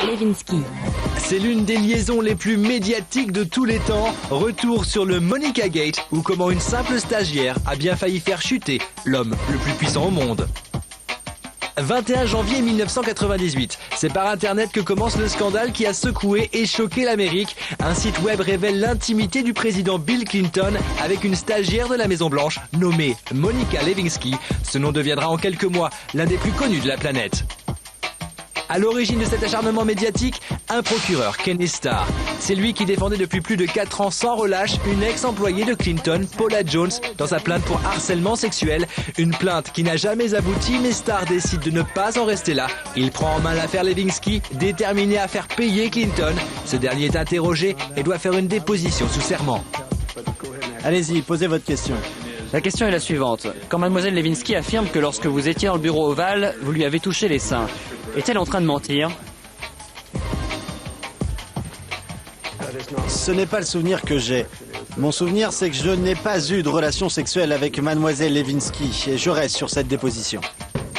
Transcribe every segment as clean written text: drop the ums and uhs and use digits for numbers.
Lewinsky. C'est l'une des liaisons les plus médiatiques de tous les temps. Retour sur le Monica Gate, ou comment une simple stagiaire a bien failli faire chuter l'homme le plus puissant au monde. 21 janvier 1998, c'est par Internet que commence le scandale qui a secoué et choqué l'Amérique. Un site web révèle l'intimité du président Bill Clinton avec une stagiaire de la Maison-Blanche nommée Monica Lewinsky. Ce nom deviendra en quelques mois l'un des plus connus de la planète. À l'origine de cet acharnement médiatique, un procureur, Kenny Starr. C'est lui qui défendait depuis plus de 4 ans sans relâche une ex-employée de Clinton, Paula Jones, dans sa plainte pour harcèlement sexuel. Une plainte qui n'a jamais abouti, mais Starr décide de ne pas en rester là. Il prend en main l'affaire Lewinsky, déterminé à faire payer Clinton. Ce dernier est interrogé et doit faire une déposition sous serment. Allez-y, posez votre question. La question est la suivante. Quand mademoiselle Lewinsky affirme que lorsque vous étiez dans le bureau ovale, vous lui avez touché les seins, est-elle en train de mentir? Ce n'est pas le souvenir que j'ai. Mon souvenir, c'est que je n'ai pas eu de relation sexuelle avec mademoiselle Lewinsky et je reste sur cette déposition.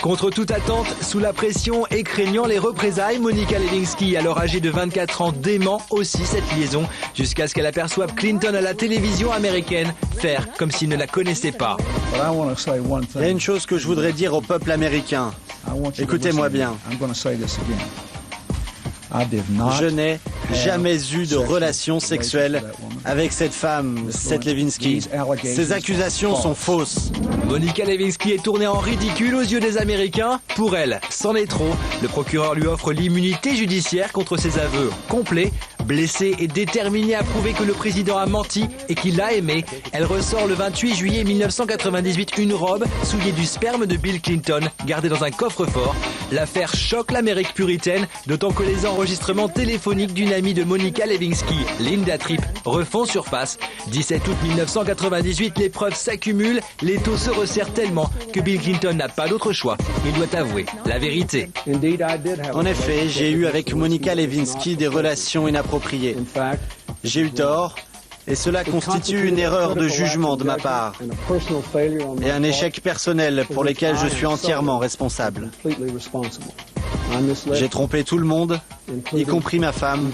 Contre toute attente, sous la pression et craignant les représailles, Monica Lewinsky, alors âgée de 24 ans, dément aussi cette liaison, jusqu'à ce qu'elle aperçoive Clinton à la télévision américaine faire comme s'il ne la connaissait pas. Il y a une chose que je voudrais dire au peuple américain. Écoutez-moi bien. Je n'ai jamais eu de relation sexuelle avec cette femme, cette Lewinsky. Ces accusations sont fausses. Monica Lewinsky est tournée en ridicule aux yeux des Américains. Pour elle, c'en est trop. Le procureur lui offre l'immunité judiciaire contre ses aveux complets. Blessée et déterminée à prouver que le président a menti et qu'il l'a aimé, elle ressort le 28 juillet 1998 une robe souillée du sperme de Bill Clinton, gardée dans un coffre-fort. L'affaire choque l'Amérique puritaine, d'autant que les enregistrements téléphoniques d'une amie de Monica Lewinsky, Linda Tripp, refont surface. 17 août 1998, les preuves s'accumulent, les taux se resserrent tellement que Bill Clinton n'a pas d'autre choix. Il doit avouer la vérité. En effet, j'ai eu avec Monica Lewinsky des relations inappropriées. J'ai eu tort, et cela constitue une erreur de jugement de ma part, et un échec personnel pour lesquels je suis entièrement responsable. J'ai trompé tout le monde, y compris ma femme.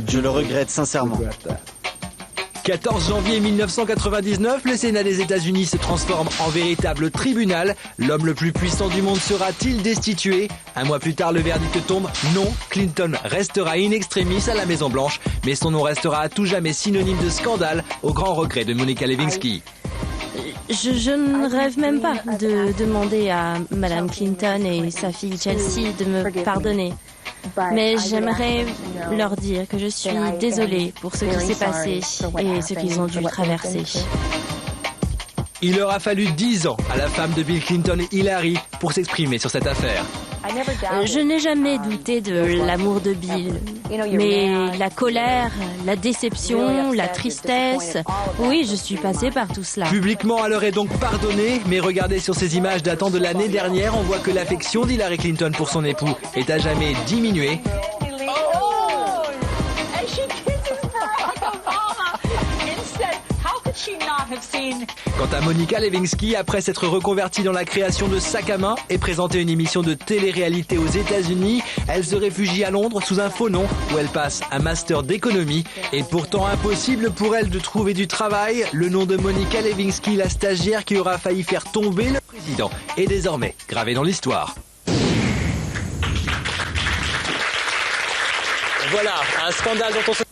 Je le regrette sincèrement. 14 janvier 1999, le Sénat des États-Unis se transforme en véritable tribunal. L'homme le plus puissant du monde sera-t-il destitué? Un mois plus tard, le verdict tombe. Non, Clinton restera in extremis à la Maison-Blanche, mais son nom restera à tout jamais synonyme de scandale, au grand regret de Monica Lewinsky. Je ne rêve même pas de demander à Madame Clinton et sa fille Chelsea de me pardonner. Mais j'aimerais leur dire que je suis désolée pour ce qui s'est passé et ce qu'ils ont dû traverser. Il aura fallu 10 ans à la femme de Bill Clinton, Hillary, pour s'exprimer sur cette affaire. Je n'ai jamais douté de l'amour de Bill, mais la colère, la déception, la tristesse, oui, je suis passée par tout cela. Publiquement, elle leur est donc pardonnée, mais regardez sur ces images datant de l'année dernière, on voit que l'affection d'Hillary Clinton pour son époux est à jamais diminuée. Quant à Monica Lewinsky, après s'être reconvertie dans la création de sacs à main et présenter une émission de télé-réalité aux États-Unis, elle se réfugie à Londres sous un faux nom où elle passe un master d'économie. Et pourtant impossible pour elle de trouver du travail. Le nom de Monica Lewinsky, la stagiaire qui aura failli faire tomber le président, est désormais gravé dans l'histoire. Voilà, un scandale dont on se...